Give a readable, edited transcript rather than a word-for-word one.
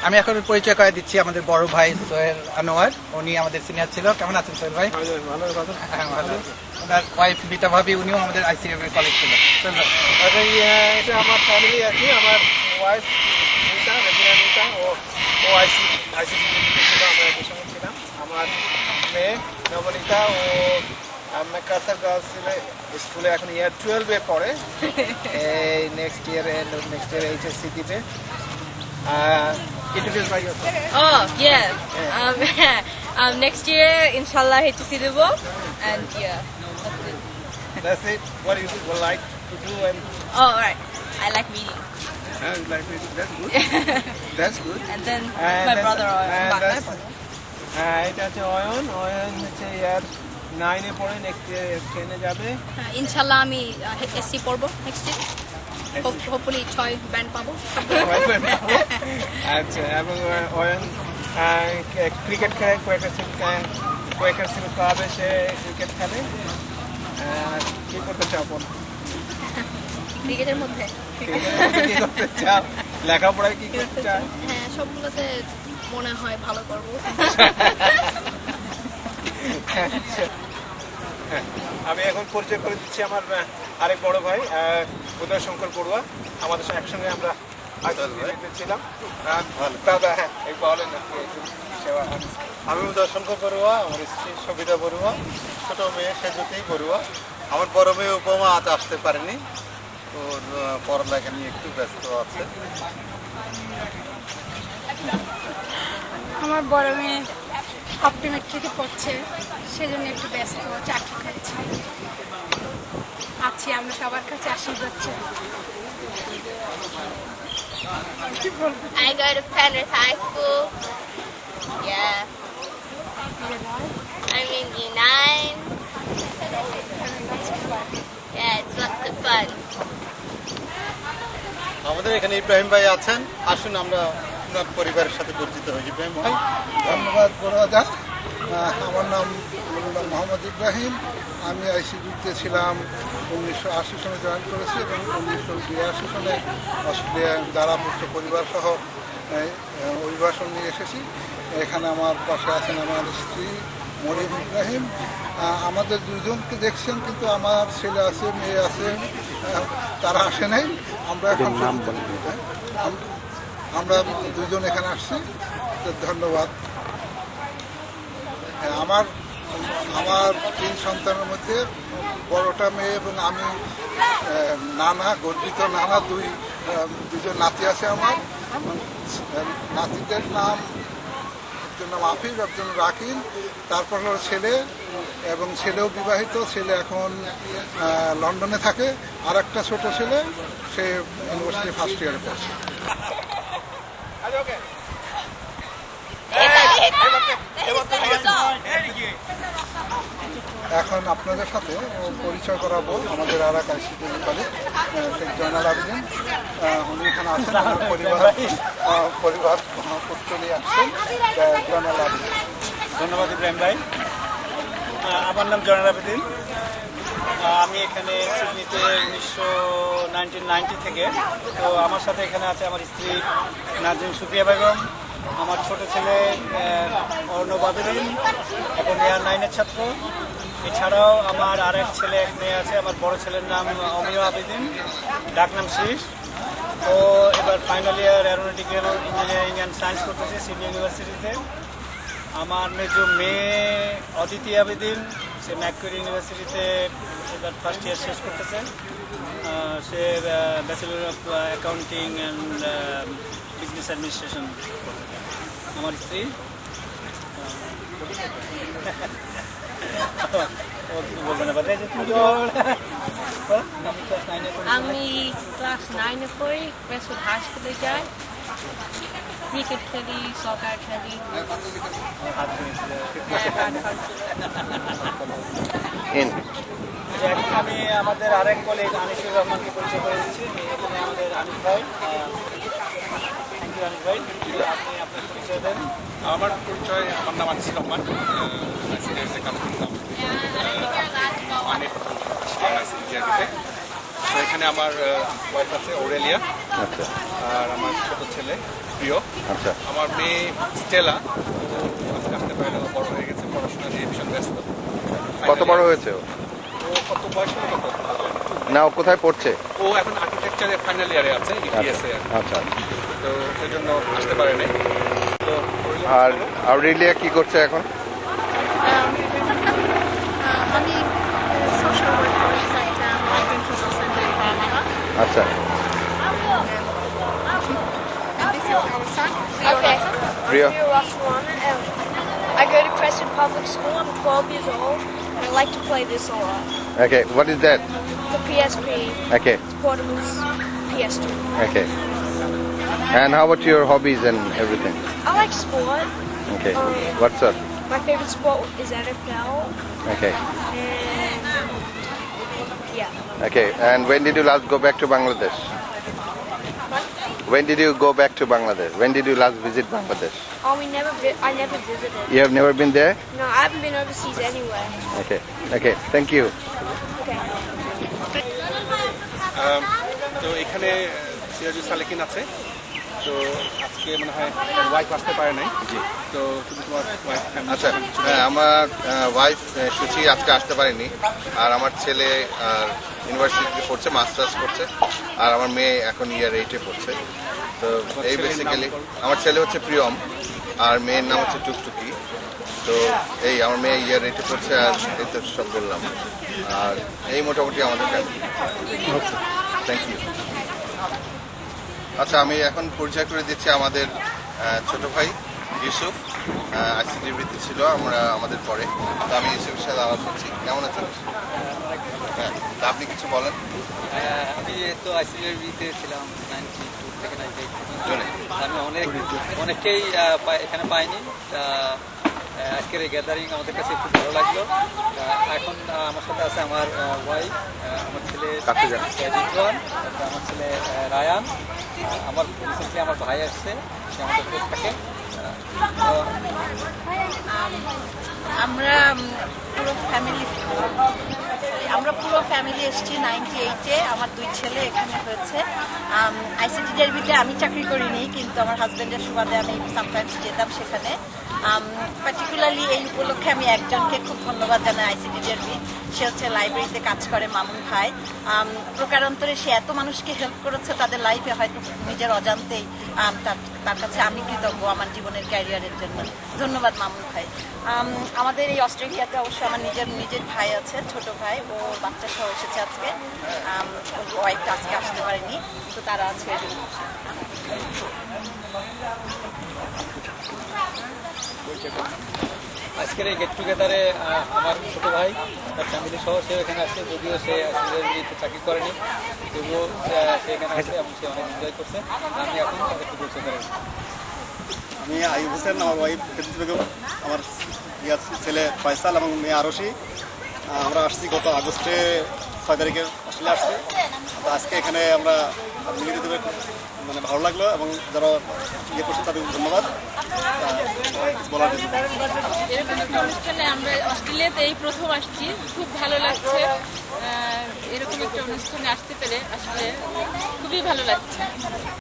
আমি এখন পরিচয় করে দিচ্ছি আমাদের বড় ভাই সোহেল আনোয়ার, উনি আমাদের সিনিয়র ছিল। কেমন আছেন সোহেল ভাই? হ্যাঁ, ভালো। ওনার ওয়াইফ বিটা ভাবি, উনিও আমাদের আইসিএফ এর কলিগ ছিল। সোহেল ভাই, এটা আমার ফ্যামিলি আর কি। আমার ওয়াইফ মিতা, রেজিনা মিতা, ও আইসিসি ছিল, আমরা একই সঙ্গে ছিলাম। আমার মেয়ে নবনীতা, ও ম্যাকার্থার গার্লস স্কুলে এখন ইয়ার 12-এ পড়ে। এই নেক্সট ইয়ার এইচএসসি দিবে। Introduce by yourself. Oh, yeah. Next year, inshallah, HTC Divo. And yeah, that's it. That's it. What do you would like to do? And Oh, all right. I like reading. like that's good. That's good. And then And my that's- brother or and my that's- brother. এটা হচ্ছে অয়ন হচ্ছে ইয়ার 9-এ পড়ে, next year 10-এ যাবে। ইনশাল্লাহ আমি SC পড়বো next year hopefully 6 band পাবো আচ্ছা, এবং অয়ন ক্রিকেট খেলে, কোয়েকার সিল ক্লাবে সে ক্রিকেট খেলে। কি করতে চাও বল? ক্রিকেটের মধ্যে কি করতে চাও? লেখাপড়ায় কি করতে চাও? হ্যাঁ সবগুলোতে মনে হয় ভালো করবো আমি এখন পরিচয় করে দিচ্ছি আমার আরেক বড় ভাই উদয় শঙ্কর বড়ুয়া। আমাদের সঙ্গে একসঙ্গে আমরা ছিলাম। দাদা, হ্যাঁ এই বলেন না। আমি উদয় শঙ্কর বড়ুয়া, আমার স্ত্রী সবিতা বড়ুয়া, ছোট মেয়ে সেজুতি বড়ুয়া। আমার বড় মেয়ে উপমা আজ আসতে পারেনি, ওর পড়ালেখা নিয়ে একটু ব্যস্ত আছে। আমার বড় মেয়ে অপটোমেট্রিতে পড়ছে, সেজন্য একটু ব্যস্ত, চাকরি খাচ্ছে। আছি আমরা সবার কাছে আশীর্বাদ চাই। কি বলবো? I go to Penrith High School. Yeah. I'm in U9. Yeah, it's lots of fun. আমাদের এখানে ইব্রাহিম ভাই আছেন, আসুন আমরা আপনার পরিবারের সাথে পরিচিত হই। ইব্রাহিম ভাই। ধন্যবাদ বড়দা। আমার নাম মোহাম্মদ ইব্রাহিম। আমি আইসিবিতে ছিলাম 1980 সনে জয়েন করেছি এবং 1982 সনে অস্ট্রেলিয়ায় দ্বারাপুত্র পরিবার সহ অভিবাসন নিয়ে এসেছি। এখানে আমার পাশে আছেন আমার স্ত্রী মরিম ইব্রাহিম। আমাদের দুজনকে দেখছেন, কিন্তু আমার ছেলে আছে, মেয়ে আছে, তারা আসে নাই। আমরা এখন আমরা দুজন এখানে আসছি। ধন্যবাদ। আমার 3 সন্তানের মধ্যে বড়টা মেয়ে এবং আমি নানা, গর্বিত নানা। দুজন নাতি আছে আমার। নাতিদের নাম, একজন নাম আফিফ, একজন রাকিন। তারপর হলো ছেলে, এবং ছেলেও বিবাহিত। ছেলে এখন লন্ডনে থাকে। আর একটা ছোট ছেলে, সে ইউনিভার্সিটি ফার্স্ট ইয়ারে পড়ছে। এখন আপনাদের সাথে পরিচয় করাবো আমাদের আর এক আইসিটি কলিগ শেখ জয়নাল আবেদিন। উনি এখানে আছেন, আমার পরিবার পুত্র নিয়ে আসছেন। জয়নাল আবেদিন। ধন্যবাদ ইব্রাহিম ভাই। আমার নাম জয়নাল আবেদিন। আমি এখানে সিডনিতে 1990 থেকে। তো আমার সাথে এখানে আছে আমার স্ত্রী নাজরিন সুফিয়া বেগম, আমার ছোট ছেলে অর্ণব আবেদিন, এখন ইয়ার 9-এর ছাত্র। এছাড়াও আমার আরেক ছেলে এক মেয়ে আছে। আমার বড় ছেলের নাম অমিয় আবেদিন, ডাকনাম শীষ। ও এবার final year aeronautical engineering and science করতেছে সিডনি ইউনিভার্সিটিতে। আমার মেজো মেয়ে অদিতি আবেদিন, সে ম্যাককুয়ারি ইউনিভার্সিটিতে এবার ফার্স্ট ইয়ার শেষ করতেছে। সে bachelor of accounting and business administration করতেছে। আমার স্ত্রী বলবে না, আমি ক্লাস 9-এ পড়ি, ক্রেসউড হাই স্কুলে যাই। ক্রিকেট খেলি, সকার খেলি। এখন আমি আমাদের আরেক কলিগ আনিসুর রহমানকে পরিচয় করে দিচ্ছি। এখানে আমাদের আনিস ভাই। থ্যাংক ইউ আনিস ভাই, আপনি আপনার পরিচয় দেন। আমার পরিচয়, আমার নাম আনিসুর রহমান। তো এখানে আমার ওয়াইফ আছে অরেলিয়া, আর আমার ছোট ছেলে প্রিয়। আচ্ছা, আমার মেয়ে স্টেলা আজকে আসতে পারে না, ও বড় হয়ে গেছে, পড়াশোনা নিয়ে ভীষণ ব্যস্ত। কত বড় হয়েছে ও? ও কত বয়স হলো কত? না, ও কোথায় পড়ছে? ও এখন আর্কিটেকচারের ফাইনাল ইয়ারে আছে, ইপিএসএ। আচ্ছা, তো সেজন্য আসতে পারে নাই। তো আর আউরেলিয়া কি করছে এখন? আমি social worker at Migrant Social Center in Paramara. আচ্ছা, And this is our son. Okay. প্রিয়, I'm Rio Roswan. I go to Preston Public School. I'm 12 years old, and I like to play this a lot. Okay, what is that? The PSP. Okay, It's portable PS2. Okay, and how about your hobbies and everything? I like sport. Okay, what's up? My favorite sport is NFL. Okay, And yeah. okay, and when did you last go back to Bangladesh? When did you go back to Bangladesh? When did you last visit Bangladesh? Oh, I never visited. You have never been there? No, I haven't been overseas anywhere. Okay, okay, thank you. Okay. তো এখানে সিরাজুল সালেকিন আছে। তো আজকে মনে হয় wife আসতে পারে নাই। তো তুমি তোমার ওয়াইফ আচ্ছা, হ্যাঁ, আমার ওয়াইফ সুচি আজকে আসতে পারেনি। আর আমার ছেলে ইউনিভার্সিটিতে পড়ছে, মাস্টার্স করছে। আর আমার মেয়ে এখন ইয়ার 8-এ পড়ছে। তো এই বেসিক্যালি আমার ছেলে হচ্ছে প্রিয়ম, আর মেয়ের নাম হচ্ছে টুকটুকি। তো এই আমার মেয়ে ইয়ার 8-এ পড়ছে, আর এই তো সব বললাম। আর এই মোটামুটি আমাদের ফ্যামিলি। Thank you. আচ্ছা, আমি এখন পরিচয় করে দিচ্ছি আমাদের ছোট ভাই ইউসুফ। আইসিটির বৃত্তি ছিল আমাদের পরে। তো আমি ইউসুফের সাথে আলাপ করছি। কেমন আছেন? হ্যাঁ, তা আপনি কিছু বলেন। আমি তো আইসিএবিতে ছিলাম 92 থেকে 98 জোনে। আমি অনেককেই এখানে পাইনি। আজকের এই গ্যাদারিং আমাদের কাছে খুব ভালো লাগলো। এখন আমার সাথে আছে আমার ওয়াইফ, আমার ছেলে রিজওয়ান, আমার ছেলে রায়ান, আমার রিসেন্টলি আমার ভাই আসছে, সে আমাদের কোচ থাকে। আমরা পুরো ফ্যামিলি এসেছি 98-এ। আমার 2 ছেলে এখানে হয়েছে। আইসিটি ডার্বিতে আমি চাকরি করিনি, কিন্তু আমার হাজব্যান্ডের সুবাদে আমি সামটাইমস যেতাম সেখানে। পার্টিকুলারলি এই উপলক্ষে আমি একজনকে খুব ধন্যবাদ জানাই আইসিটি ডার্বি। সে হচ্ছে লাইব্রেরিতে কাজ করে, মামুন ভাই। প্রকারান্তরে সে এত মানুষকে হেল্প করেছে তাদের লাইফে, হয়তো নিজের অজান্তেই। তার কাছে আমি কৃতজ্ঞ আমার জীবনের ক্যারিয়ারের জন্য। ধন্যবাদ মামুন ভাই। আমাদের এই অস্ট্রেলিয়াতে অবশ্য আমার নিজের ভাই আছে, ছোট ভাই। ও বাচ্চা সহ এসেছে আজকে। ওয়াইফটা আজকে আসতে পারেনি, তো তারা আছে। আজকের এই গেট টুগেদারে আমার ছোট ভাই তার ফ্যামিলি সহ সে এখানে আসছে, যদিও সে আইসিএবিতে চাকরি করেনি, তবুও সে এখানে আসছে এবং সে অনেক এনজয় করছে। আমি এখন তাকে একটু পরিচয় করে। আমি আইব হোসেন, আমার ওয়াইফ বেগম, আমার ছেলে ফয়সাল এবং মেয়ে আরশি। আমরা আসছি গত আগস্টে 6 তারিখে অস্ট্রেলিয়া আসছি। তো আজকে এখানে আমরা মিলিয়ে দিতে মানে ভালো লাগলো, এবং যারা ইয়ে করছে তাদের ধন্যবাদ বলার জন্য। এরকম একটা অনুষ্ঠানে আমরা অস্ট্রেলিয়াতে এই প্রথম আসছি, খুব ভালো লাগছে। এরকম একটা অনুষ্ঠানে আসতে পেরে আসলে খুবই ভালো লাগছে।